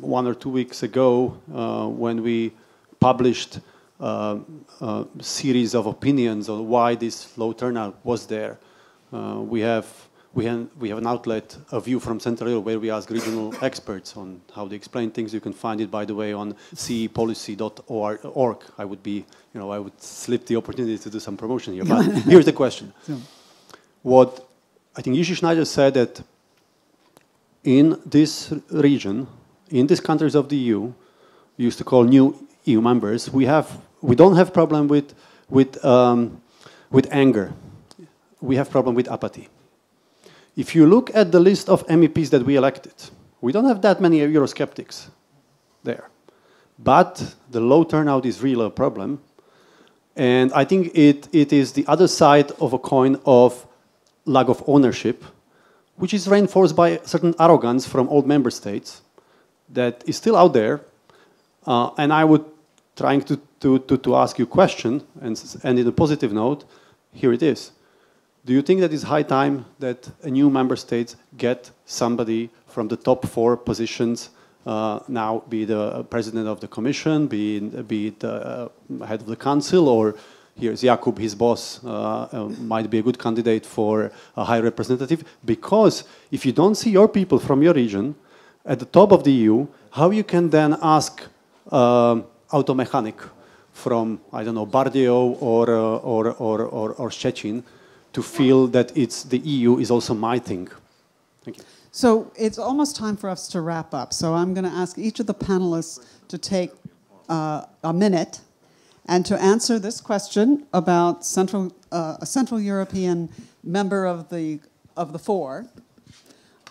1 or 2 weeks ago when we published a series of opinions on why this low turnout was there. We have an outlet, a view from Central Europe, where we ask regional experts on how they explain things. You can find it, by the way, on cepolicy.org. I would slip the opportunity to do some promotion here. But here's the question. What I think Jiří Schneider said that in this region, in these countries of the EU, we used to call new EU members, we don't have problem with anger. We have problem with apathy. If you look at the list of MEPs that we elected, we don't have that many Eurosceptics there. But the low turnout is really a problem. And I think it is the other side of a coin of lack of ownership, which is reinforced by certain arrogance from old member states that is still out there. And I would trying to ask you a question, and in a positive note, here it is. Do you think that it's high time that a new member state get somebody from the top 4 positions, now be the president of the commission, be the head of the council, or here's Jakub, his boss, might be a good candidate for a high representative? Because if you don't see your people from your region at the top of the EU, how you can then ask auto mechanic from, I don't know, Bardeo or Szczecin to feel that the EU is also my thing? Thank you. So it's almost time for us to wrap up. So I'm going to ask each of the panelists to take a minute and to answer this question about a Central European member of the 4.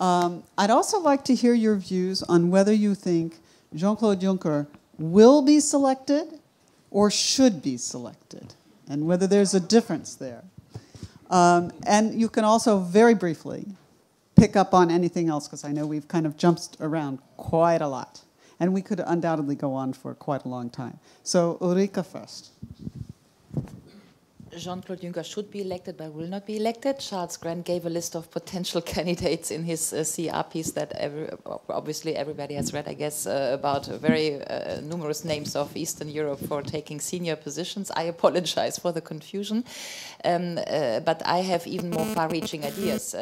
I'd also like to hear your views on whether you think Jean-Claude Juncker will be selected or should be selected, and whether there's a difference there. And you can also very briefly pick up on anything else, because I know we've kind of jumped around quite a lot. And we could undoubtedly go on for quite a long time. So Ulrike first. Jean-Claude Juncker should be elected but will not be elected. Charles Grant gave a list of potential candidates in his CR piece that obviously everybody has read, I guess, about very numerous names of Eastern Europe for taking senior positions. I apologize for the confusion. But I have even more far-reaching ideas.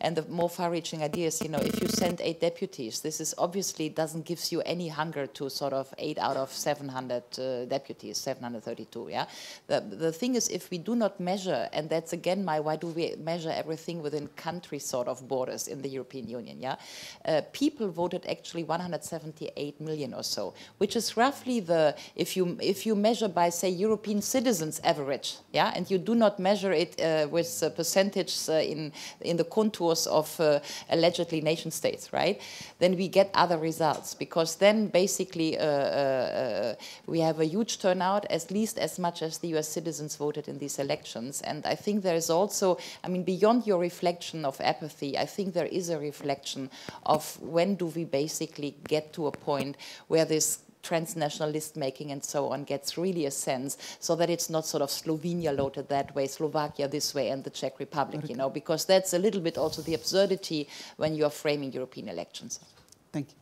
And the more far-reaching ideas, you know, if you send 8 deputies, this is obviously doesn't give you any hunger to sort of 8 out of 700 deputies, 732, yeah? The thing is, if we do not measure, and that's again why do we measure everything within country sort of borders in the European Union, yeah? People voted actually 178 million or so, which is roughly the, if you measure by, say, European citizens average, yeah, and you do not measure it with percentage in the contours of allegedly nation states, right? Then we get other results, because then basically we have a huge turnout, at least as much as the US citizens voted in these elections. And I think there is also, I mean, beyond your reflection of apathy, I think there is a reflection of when do we basically get to a point where this transnational list making and so on gets really a sense, so that it's not sort of Slovenia loaded that way, Slovakia this way, and the Czech Republic, you know, because that's a little bit also the absurdity when you are framing European elections. Thank you.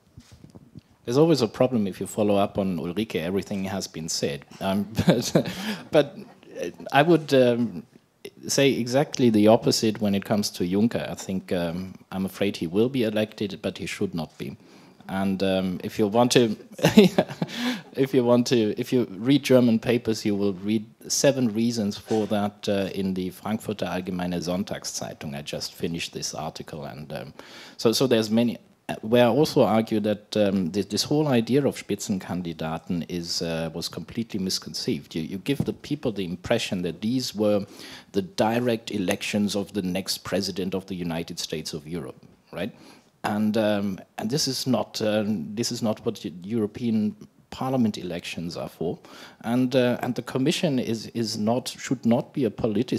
There's always a problem if you follow up on Ulrike, everything has been said. But I would say exactly the opposite when it comes to Juncker. I think I'm afraid he will be elected, but he should not be. And if you read German papers, you will read 7 reasons for that in the Frankfurter Allgemeine Sonntagszeitung. I just finished this article, and so there's many. Where I also argue that this whole idea of Spitzenkandidaten was completely misconceived. You give the people the impression that these were the direct elections of the next president of the United States of Europe, right? And this is not what European Parliament elections are for, and the Commission should not be a party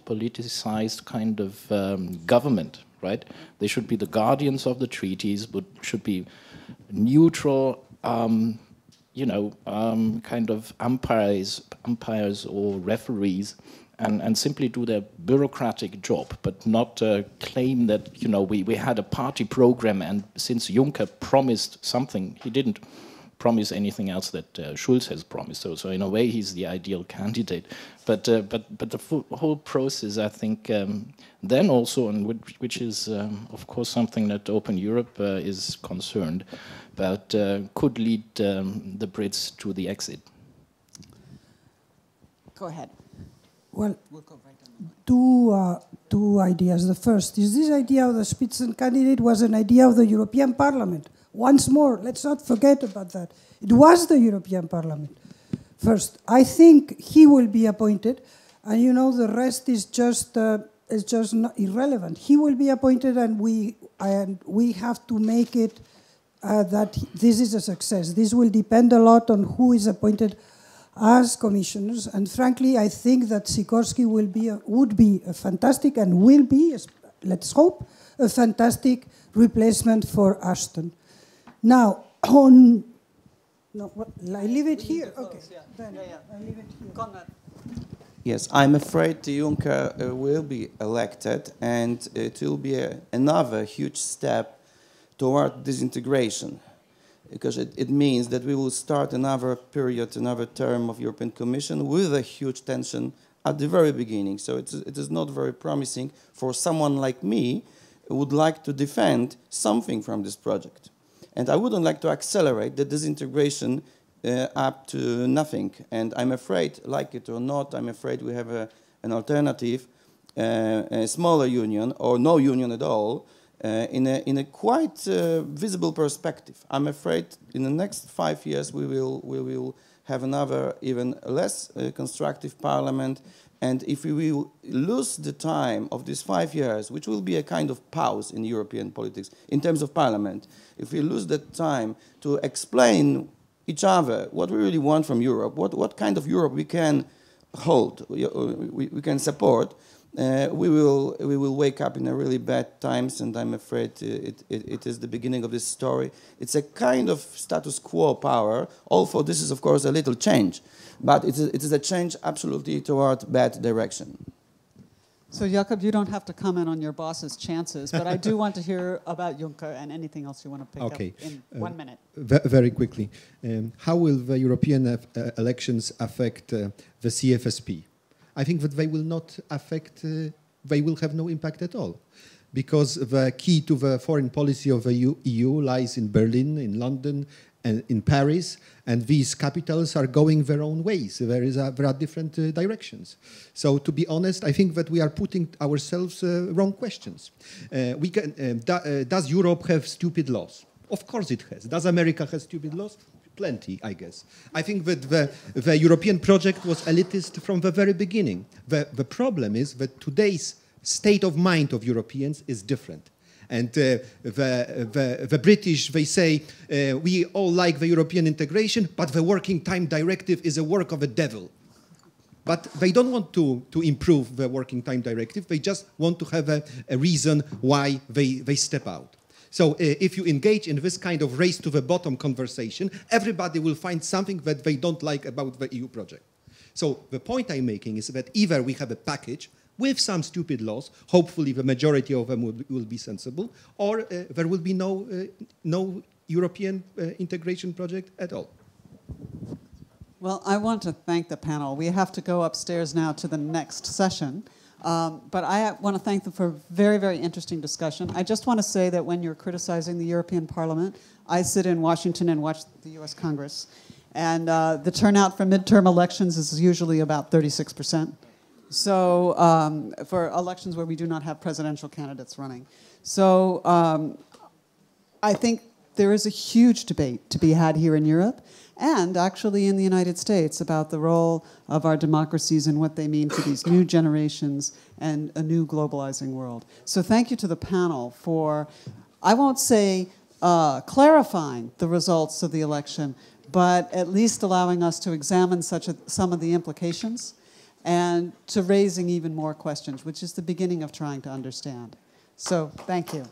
politicized kind of government, right? They should be the guardians of the treaties, but should be neutral, kind of umpires or referees. And simply do their bureaucratic job, but not claim that, you know, we had a party program, and since Juncker promised something, he didn't promise anything else that Schulz has promised. So in a way, he's the ideal candidate. But the whole process, I think, then also, and which is of course something that Open Europe is concerned about, could lead the Brits to the exit. Go ahead. Well, two ideas. The first is this idea of the Spitzencandidate was an idea of the European Parliament. Once more, let's not forget about that. It was the European Parliament. First, I think he will be appointed, and you know the rest is just not irrelevant. He will be appointed, and we have to make it that this is a success. This will depend a lot on who is appointed as commissioners, and frankly, I think that Sikorski would be a fantastic, and will be, let's hope, a fantastic replacement for Ashton. Now, I leave it here. Okay, then I leave it here. Konrad. Yes, I'm afraid Juncker will be elected, and it will be another huge step toward disintegration. Because it means that we will start another period, another term of European Commission with a huge tension at the very beginning. So it is not very promising for someone like me who would like to defend something from this project. And I wouldn't like to accelerate the disintegration up to nothing. And I'm afraid, like it or not, I'm afraid we have an alternative, a smaller union or no union at all, in a quite visible perspective. I'm afraid in the next 5 years we will have another even less constructive parliament, and if we will lose the time of these 5 years, which will be a kind of pause in European politics in terms of parliament, if we lose that time to explain each other what we really want from Europe, what kind of Europe we can hold, we can support, we will wake up in a really bad times, and I'm afraid it is the beginning of this story. It's a kind of status quo power, although this is of course a little change, but it is a change absolutely toward bad direction. So Jakub, you don't have to comment on your boss's chances, but I do want to hear about Juncker and anything else you want to pick up in 1 minute. Very quickly, how will the European elections affect the CFSP? I think that they will not affect, they will have no impact at all, because the key to the foreign policy of the EU lies in Berlin, in London, in Paris, and these capitals are going their own ways. There are different directions. So to be honest, I think that we are putting ourselves wrong questions. Does Europe have stupid laws? Of course it has. Does America have stupid laws? Plenty, I guess. I think that the European project was elitist from the very beginning. The problem is that today's state of mind of Europeans is different. And the British, they say, we all like the European integration, but the Working Time Directive is a work of the devil. But they don't want to improve the Working Time Directive. They just want to have a reason why they step out. So if you engage in this kind of race to the bottom conversation, everybody will find something that they don't like about the EU project. So the point I'm making is that either we have a package with some stupid laws, hopefully the majority of them will be sensible, or there will be no European integration project at all. Well, I want to thank the panel. We have to go upstairs now to the next session. But I want to thank them for a very, very interesting discussion. I just want to say that when you're criticizing the European Parliament, I sit in Washington and watch the US Congress. And the turnout for midterm elections is usually about 36%. So for elections where we do not have presidential candidates running. So I think there is a huge debate to be had here in Europe and actually in the United States about the role of our democracies and what they mean for these new generations and a new globalizing world. So thank you to the panel for, I won't say clarifying the results of the election, but at least allowing us to examine some of the implications and to raising even more questions, which is the beginning of trying to understand. So thank you.